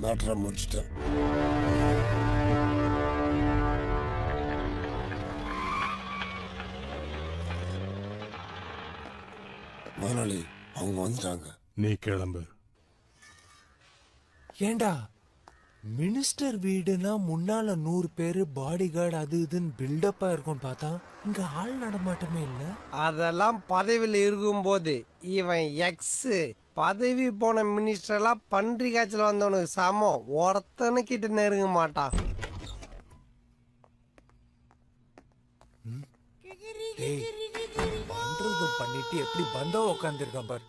மேட்டரை முடிச்சிட்டேன். முதலாளி அவங்க வந்துட்டாங்க. நீ கிளம்பு. ஏண்டா மினிஸ்டர் வீடுனா முன்னால 100 பேரு பாடி கார்டு அது இதுன்னு பில்டப்பா இருக்கும் பார்த்தா இங்க ஆள் நடமாட்டமே இல்ல. அதெல்லாம் பதவியில் இருக்கும்போது இவன் எக்ஸ் பதவி போன மினிஸ்டர் எல்லாம் பன்றி காய்ச்சல் வந்தவனுக்கு சமம். ஒருத்தனு கிட்ட நெருங்க மாட்டான். பண்ணிட்டு எப்படி பந்தா உட்காந்துருக்கான் பாரு.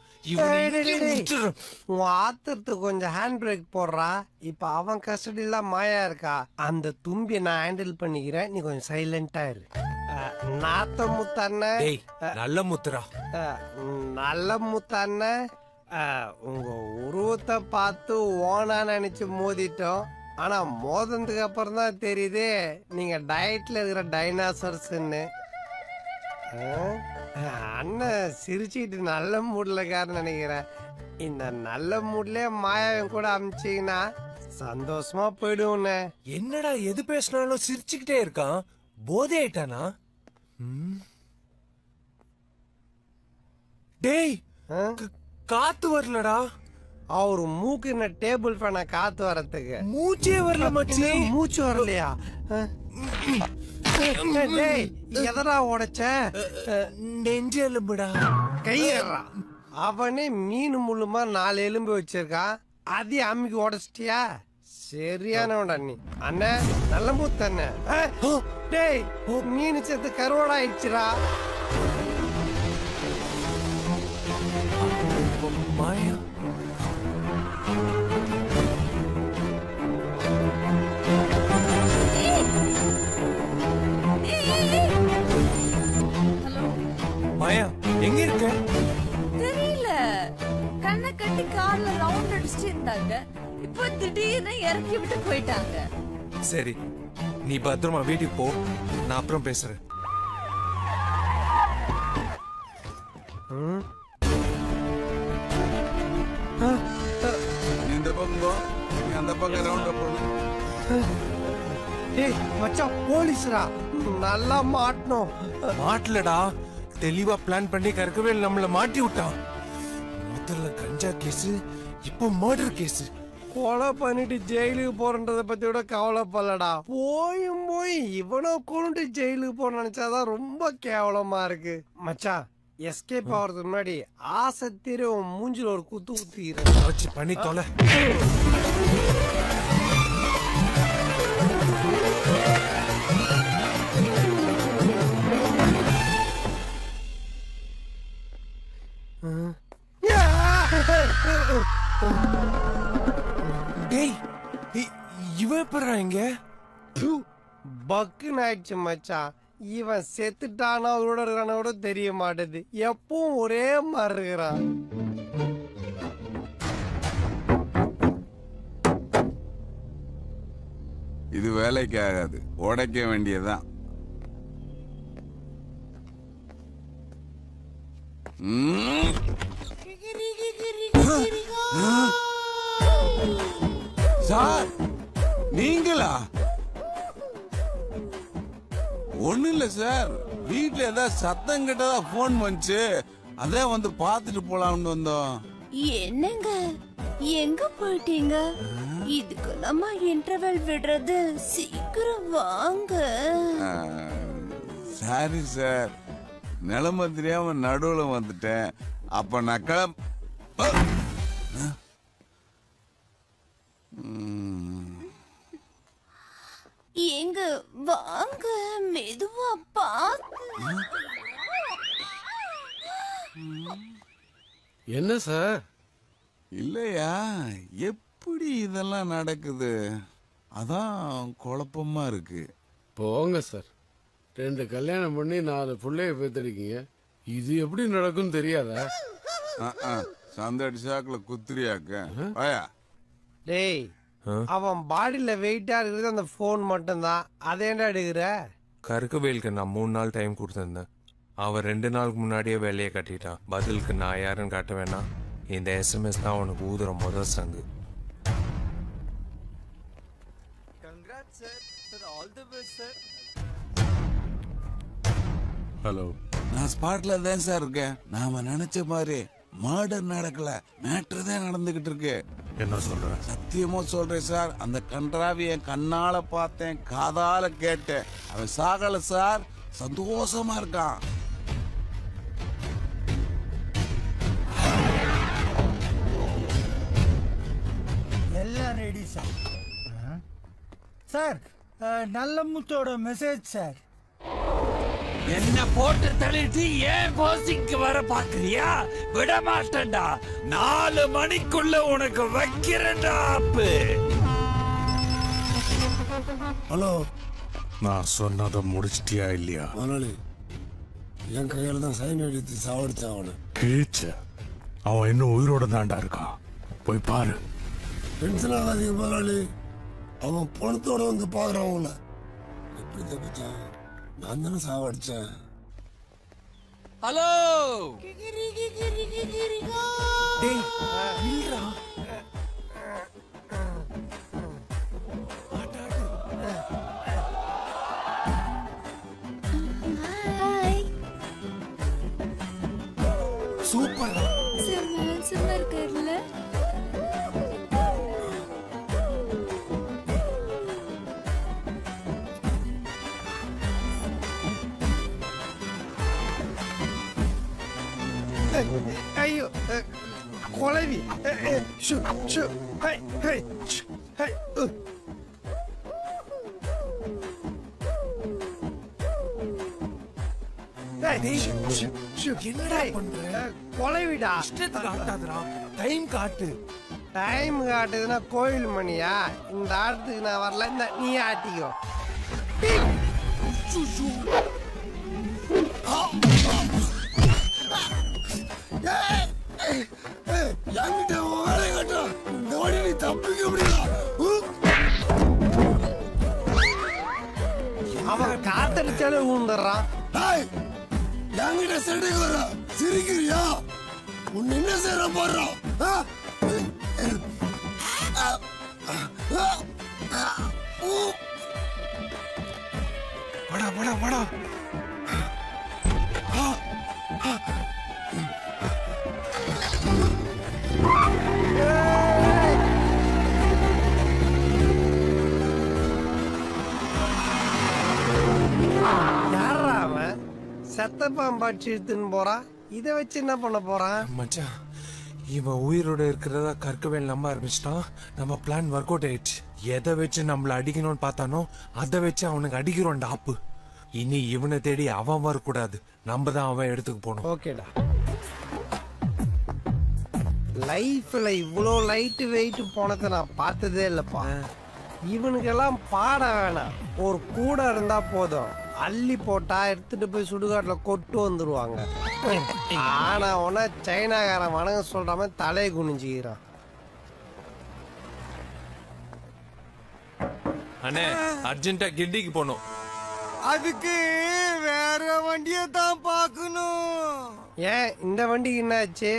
ஆத்திரத்துக்கு கொஞ்சம் ஹேண்ட் பிரேக் போடுறா. இப்ப அவன் கஸ்டடியில மாயா இருக்கா. அந்த தும்பியை நான் ஹேண்டில் பண்ணிக்கிறேன், நீ கொஞ்சம் சைலண்டா இரு. நாத்த முத்தண்ண நல்ல முத்துரா. நல்ல முத்தண்ண உங்க உருவத்தை பார்த்து ஓனா நினைச்சு மோதிட்டோம். ஆனா மோதனதுக்கு அப்புறம் தான் தெரியுது நீங்க டயட்ல இருக்கிற டைனாசர்ஸ்ன்னு. அண்ணன் சிரிச்சுட்டு நல்ல மூட்ல இருக்காருன்னு நினைக்கிறேன். இந்த நல்ல மூட்லயே மாயாவையும் கூட அமிச்சிங்கன்னா சந்தோஷமா போயிடுவோம். என்னடா எது பேசினாலும் சிரிச்சுக்கிட்டே இருக்கான். போதை ஆயிட்டானா? டேய் காத்து வரலடா. அவரு மூக்கு என்ன டேபிள் ஃபேனா காத்து வரத்துக்கு? மூச்சே வரல மச்சி. மூச்சு வரலையா? எதரா உடைச்ச? நெஞ்சு எலும்புடா. கையறா. அவனே மீன் முள்ளுமா 4 எலும்பு வச்சிருக்கான். அதே அம்மிக்கு உடைச்சிட்டியா? சரியானவன்டா நீ. அண்ணே நல்ல மூத்தண்ணே. டேய் மீன் சேர்த்து கருவாடா ஆயிடுச்சுரா. மாயா மாயா எங்க இருக்க? தெரியல. கண்ணை கட்டி கார்ல ரவுண்ட் அடிச்சுட்டு இருந்தாங்க. இப்போ திடீர்னு இறக்கி விட்டு போயிட்டாங்க. சரி நீ பத்திரமா வீட்டுக்கு போ, நான் அப்புறம் பேசுறேன். இந்த பக்கம் அந்த பக்கம் ரவுண்ட். டேய் மச்சான் போலீஸ்ரா. நல்லா மாட்டணும். மாட்டலடா, தெளிவா பிளான் பண்ணி கற்கவேல் நம்மள மாட்டி விட்டான். முதல்ல கஞ்சா கேஸ், இப்போ மர்டர் கேஸ். கொலை பண்ணிட்டு ஜெயிலுக்கு போறன்றத பத்தி கூட கவலைப்படலடா. போய் இவனை கொண்டு ஜெயிலுக்கு போற நினைச்சாதான் ரொம்ப கேவலமா இருக்கு. மச்சான் எஸ்கேப் ஆகிறதுக்கு முன்னாடி ஆசை தீர உன் மூஞ்சில ஒரு குத்து குத்திக்கிறேன். வச்சு பண்ணி தொலை. டேய் இவன் எப்பறா இங்க? பக்குன்னு ஆயிடுச்சு மச்சான். இவன் செத்துட்டானா அவரோட இருக்கிறான கூட தெரிய மாட்டேது. எப்பவும் ஒரே மாதிரி இருக்கிறான். இது வேலைக்கு ஆகாது, உடைக்க வேண்டியதுதான். சார் நீங்களா? ஒண்ணு இல்ல சார், வீட்டுல ஏதாவது சத்தம் கிட்டதா போன் வந்துச்சு, அதான் வந்து பாத்துட்டு போலாம்னு வந்தோம். என்னங்க எங்க போயிட்டீங்க? இதுக்கு நம்ம இன்டர்வல் விடுறது. சீக்கிரம் வாங்க. சாரி சார், நிலைமை தெரியாம நடுவுல வந்துட்டேன். அப்ப நான் எங்க வாங்க, மெதுவா பார்த்து. என்ன சார்? இல்லையா, எப்படி இதெல்லாம் நடக்குது? அதான் குழப்பமா இருக்கு. போங்க சார், 2 கல்யாணம் பண்ணி 4 பிள்ளைய பெத்தடிக்கீங்க. இது எப்படி நடக்கும் தெரியாதா? சந்தடி சாக்குல குத்துறியாக்க வாயா. டேய் அவன் பாடியில வெயிட்டா இருக்கிறது அந்த போன் மட்டும்தான். அதேண்டா எடுக்கிற? கருக்கவேலுக்கு நான் 3 நாள் டைம் கொடுத்திருந்தேன். அவன் 2 நாளுக்கு முன்னாடியே வேலையை கட்டிட்டான். பதிலுக்கு நான் யாருன்னு காட்ட வேணாம். இந்த SMS தான் அவனுக்கு ஊதுற முதல் சங்கு. ஹலோ, நான் ஸ்பாட்ல தான் சார் இருக்கேன். நாம நினைச்ச மாதிரி மர்டர் நடக்கல, மேட்டர் தான் நடந்துகிட்டு இருக்கு. என்ன சொல்ற? சத்தியமா சொல்றேன் சார், அந்த கன்றாவிய கண்ணால பார்த்தேன், காதால கேட்டேன். அவன் சாகல சார், சந்தோஷமா இருக்கான். எல்லாம் ரெடி சார். சார், நல்ல முத்தோட மெசேஜ் சார். என்ன போட்டு தள்ளிட்டு ஏன் போசிக்கு வர பாக்குறியா? விட மாட்டேன்டா. 4 மணிக்குள்ள உனக்கு வைக்கிறேன்டா ஆப்பு. ஹலோ, நான் சொன்னதை முடிச்சிட்டியா இல்லையா? முதலாளி, என் கையால தான் சைன் அடித்து சாவடிச்சான் அவனை. கிழிச்ச அவன் இன்னும் உயிரோட தாண்டா இருக்கான். போய் பாரு. டென்ஷன் ஆகாதீங்க முதலாளி, அவன் பணத்தோட வந்து பாக்குறான் உங்களை. எப்படி தப்பிச்சான்? நான் தானே சாவடிச்சேன். ஹலோ, டேய் இல்லடா. Hi super. சார் ஹேண்ட்ஸமா இருக்காருல்ல? ஐயோ, குழவி. ஷு ஷு ஹை ஹை ஹை. என்னடா பண்ற? குழவிடா. இஷ்டத்துக்கு ஆட்டாதடா. டைம் காட்டு. டைம் காட்டுதுன்னா கோயில் மணியா? இந்த ஆட்டத்துக்கு நான் வரல, இந்த நீ ஆட்டிக்கோ. என்கிட்ட வேலை கட்டும், இந்த வழி நீ தப்பிக்க முடியாது. அவன் காத்தடிச்சாலே ஊந்துடுறான். என்கிட்ட சண்டைக்கு வர சிரிக்கிறியா? உன் என்ன செய்யற போடுறான்? வாடா வாடா வாடா. யாரா அவன்? செத்த பாம்பாட்சி எடுத்துன்னு போறான். இதை வச்சு என்ன பண்ண போறான்? மச்சான், இவன் உயிரோட இருக்கிறதா கற்கவேல் நம்ப ஆரம்பிச்சிட்டான். நம்ம பிளான் ஒர்க் அவுட் ஆயிடுச்சு. எதை வச்சு நம்மள அடிக்கணும்னு பார்த்தானோ அதை வச்சு அவனுக்கு அடிக்கிறோம் ஆப்பு. இனி இவனை தேடி அவன் வரக்கூடாது, நம்ம தான் அவன் இடத்துக்கு போகணும். ஓகேடா. லைஃப்ல இவ்வளோ லைட்டு வெயிட் போனதை நான் பார்த்ததே இல்லப்பா. இவனுக்கெல்லாம் பாட வேணாம், ஒரு கூட இருந்தா போதும். அள்ளி போட்டா எடுத்துட்டு போய் சுடுகாட்டுல கொட்டு வந்துருவாங்க. ஆனா உன சைனாக்காரன் வணங்க சொல்ற மாதிரி தலையை குனிஞ்சுக்கிறான். அண்ணே, அர்ஜென்ட்டா கிண்டிக்கு போகணும். அதுக்கு வேற வண்டியை தான் பார்க்கணும். ஏன் இந்த வண்டிக்கு என்னாச்சு?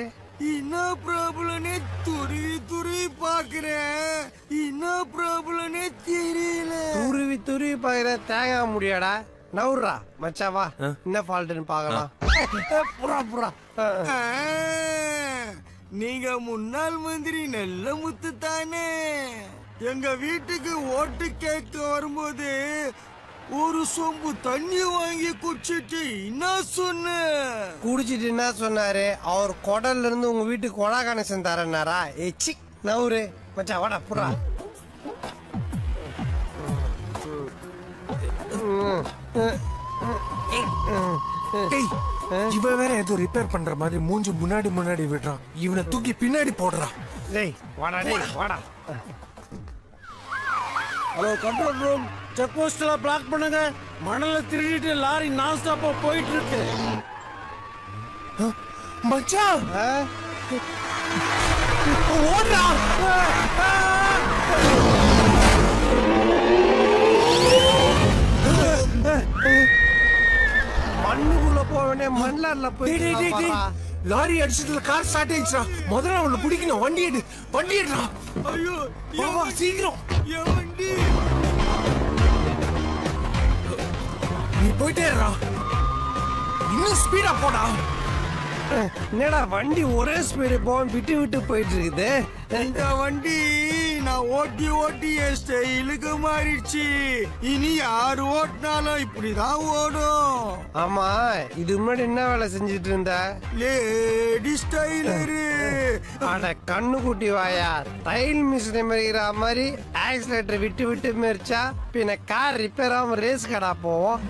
என்ன ப்ராப்ளம்னே துருவி பாக்குறேன். என்ன ப்ராப்ளம்னே தெரியல. துருவி துருவி பாக்குற தேங்காய் முடியாடா. நவுறா மச்சா, வா என்ன ஃபால்ட்னு பாக்கலாம். புறா புறா. நீங்க முன்னாள் மந்திரி நல்ல முத்து தானே? எங்க வீட்டுக்கு ஓட்டு கேட்க வரும்போது ஒரு சொம்பு தண்ணி வாங்கி குடிச்சிட்டு என்ன சொன்ன? குடிச்சிட்டு என்ன சொன்னாரு? அவர் குடல்ல இருந்து உங்க வீட்டுக்கு கொடா கனெக்ஷன் தரனாரா? ஏச்சி நவுரு மச்சா, வாடா புறா. டேய், இவன் வேற ஏதோ ரிப்பேர் பண்ற மாதிரி மூஞ்சி முன்னாடி விடுறான். இவனை தூக்கி பின்னாடி போடுறான். டேய் வாடா, டேய் வாடா. ஹலோ கண்ட்ரோல் ரூம், செக் போஸ்ட்ல பிளாக் பண்ணுங்க. மணல திருடிட்டு லாரி நான் ஸ்டாப்பா போயிட்டு இருக்கு. மச்சான் ஆ? ஓடுறா. மண்ணுக்குள்ள போக வேண்டிய மண்லாரில டேய், டேய், டேய், டேய். போய் லாரி அடிச்சதுல கார் ஸ்டார்ட் ஆயிடுச்சா? முதல்ல அவனை பிடிக்கணும். வண்டி எடுறா. ஐயோ, வா, வா, சீக்கிரம். என் வண்டி போயிட்டே இருடா. இன்னும் ஸ்பீடா போடா. என்னடா வண்டி ஒரே ஸ்பீடு போவோம் விட்டு விட்டு போயிட்டு இருக்குது. இந்த வண்டி நான் ஓட்டி ஓட்டி என் ஸ்டைலுக்கு மாறிடுச்சு. இனி யாரு ஓட்டினாலும் இப்படிதான் ஓடும். ஆமா, இது முன்னாடி என்ன வேலை செஞ்சுட்டு இருந்த? லேடி ஸ்டைலரு. அட கண்ணு குட்டி வாயா, டைல் மிஷினை மெரிக்கிற மாதிரி ஆக்சிலேட்டர் விட்டு விட்டு மெரிச்சா பின்ன கார் ரிப்பேர் ஆகாம ரேஸ் கடா போவோம்.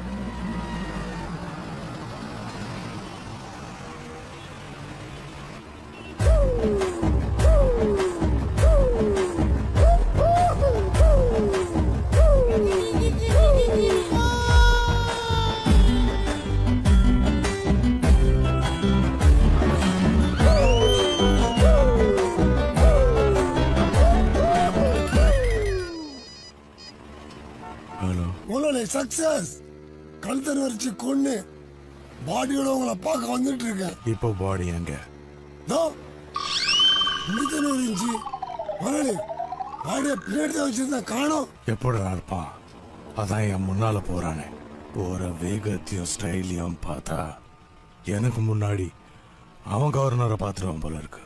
முதலாளி சக்சஸ். கழுத்தர் வரிச்சு கொண்டு பாடியோட உங்களை பார்க்க வந்துட்டு இருக்கேன். இப்போ பாடி எங்க? இங்கதானே இருந்துச்சு. முதலாளி பாடிய பிளேட் தான் வச்சிருந்தா காணோம். எப்படா இருப்பான்? அதான் என் முன்னால போறானே. போற வேகத்தையும் ஸ்டைலையும் பார்த்தா எனக்கு முன்னாடி அவன் கவர்னரை பார்த்துருவான் போல இருக்கு.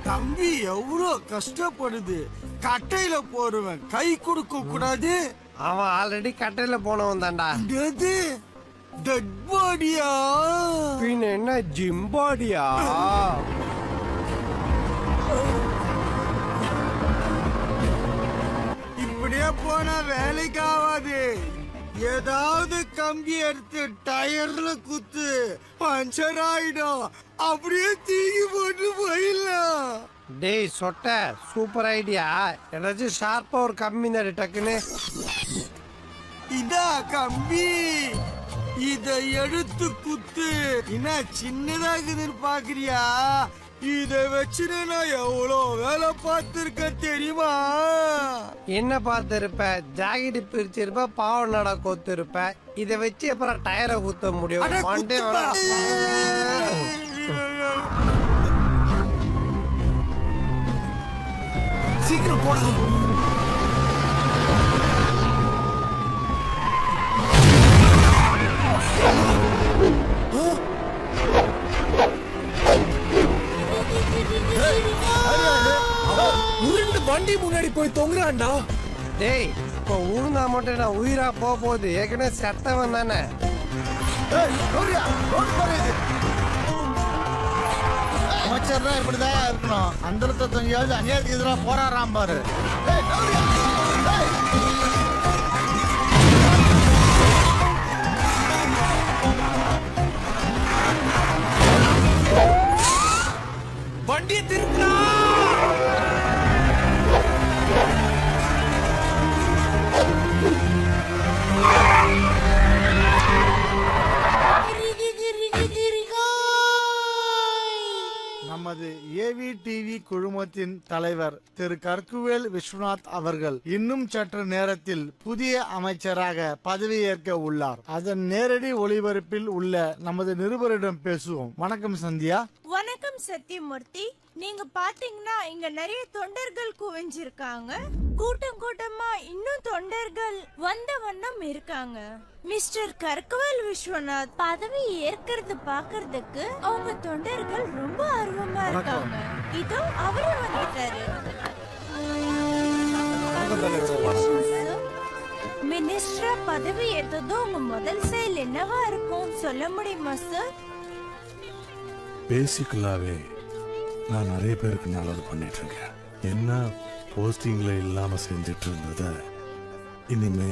தம்பி எவ்வளோ கஷ்டப்படுது. கட்டையில போடுவேன், கை கொடுக்க கூடாது. அவன் ஆல்ரெடி கட்டையில போனவன் தான்டா. டெட் பாடியா? பின்ன என்ன ஜிம் பாடியா? இப்படியே போனா வேலைக்கு ஆகாது. ஏதாவது கம்பி எடுத்து டயர்ல குத்து, பஞ்சர் ஆயிடும். அப்படியே தூக்கி போட்டு போயிடலாம். டேய் சொட்ட, சூப்பர் ஐடியா. ஏதாச்சும் ஷார்ப்பா ஒரு கம்மி தாடி டக்குன்னு. இதா கம்பி, இத எடுத்து குத்து. என்ன சின்னதாகுதுன்னு பாக்குறியா? இத வச்சு நான் எவ்வளவு வேலை பார்த்திருக்கேன் தெரியுமா? என்ன பார்த்திருப்ப? ஜாக்கெட் பிரிச்சிருப்ப, பாவ நட கோத்து இருப்ப. இதை வச்சு அப்புறம் டயரை குத்த முடியும். மண்டே சீக்கிரம் போடா. உருண்டு வண்டி முன்னாடி போய் தொங்குறான்டா. டேய், இப்போ உழுந்தா மட்டும் நான் உயிரா போகுது. ஏற்கனவே செத்தவன் தானே. அமைச்சர்னா இப்படிதான் இருக்கணும். அந்த எங்கேயாவது அநியாயத்துக்கு எதிராக போராடுறான் பாரு. வண்டியை திருப்பா. நமது ஏவி டிவி குழுமத்தின் தலைவர் திரு கற்குவேல் விஸ்வநாத் அவர்கள் இன்னும் சற்று நேரத்தில் புதிய அமைச்சராக பதவியேற்க உள்ளார். அதன் நேரடி ஒளிபரப்பில் உள்ள நமது நிருபரிடம் பேசுவோம். வணக்கம் சந்தியா. வணக்கம் சத்யமூர்த்தி. நீங்க பாத்தீங்கன்னா இங்க நிறைய தொண்டர்கள் குவிஞ்சிருக்காங்க. கூட்டம் கூட்டமா இன்னும் தொண்டர்கள் வந்த வண்ணம் இருக்காங்க. மிஸ்டர் கற்குவேல் விஸ்வநாத் பதவி ஏற்கிறது பாக்குறதுக்கு அவங்க தொண்டர்கள் ரொம்ப ஆர்வமா இருக்காங்க. இதோ அவரு வந்துட்டாரு. மினிஸ்டரா பதவி ஏற்றதும் உங்க முதல் செயல் என்னவா இருக்கும் சொல்ல முடியுமா சார்? பேசிக்கலாவே நான் நிறைய பேருக்கு நல்லது பண்ணிட்டு இருக்கேன். என்ன போஸ்டிங்ல இல்லாம செஞ்சுட்டு இருந்தத இனிமே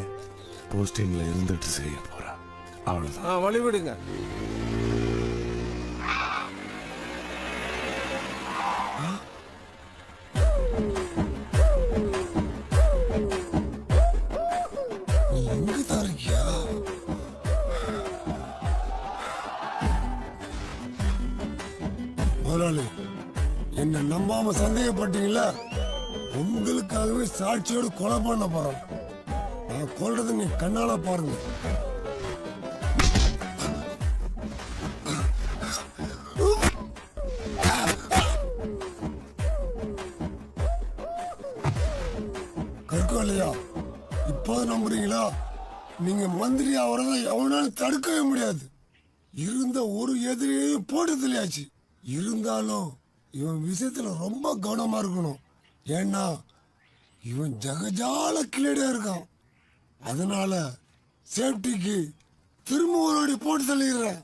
போஸ்டிங்ல இருந்துட்டு செய்ய போறேன். அவ்வளவுதான். வழிவிடுங்க. எங்கதான் இருக்கியா? முதலாளி, என்ன நம்பாம சந்தேகப்பட்டீங்களா? உங்களுக்காகவே சாட்சியோடு கொலை பண்ண போறோம். நான் கொல்றதை நீ கண்ணால பாருங்க. கற்கலையா இப்போ நம்புறீங்களா? நீங்க மந்திரி அவரை எவனாலும் தடுக்கவே முடியாது. இருந்த ஒரு எதிரியையும் போட்டு தெரியாச்சு. இருந்தாலும் இவன் விஷயத்துல ரொம்ப கவனமா இருக்கணும். ஏன்னா இவன் ஜகஜால கிளீடா இருக்கான். அதனால சேஃப்டிக்கு திரும்ப ஒரு அடி போட்டு தள்ளிடுறேன்.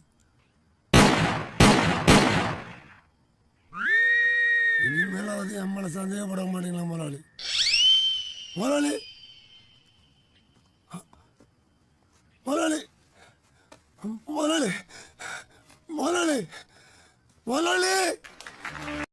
இனிமேலாவது என் மேல சந்தேகப்பட மாட்டீங்களா முதலாளி? முதலாளி முதலாளி முதலாளி முதலாளி முதலாளி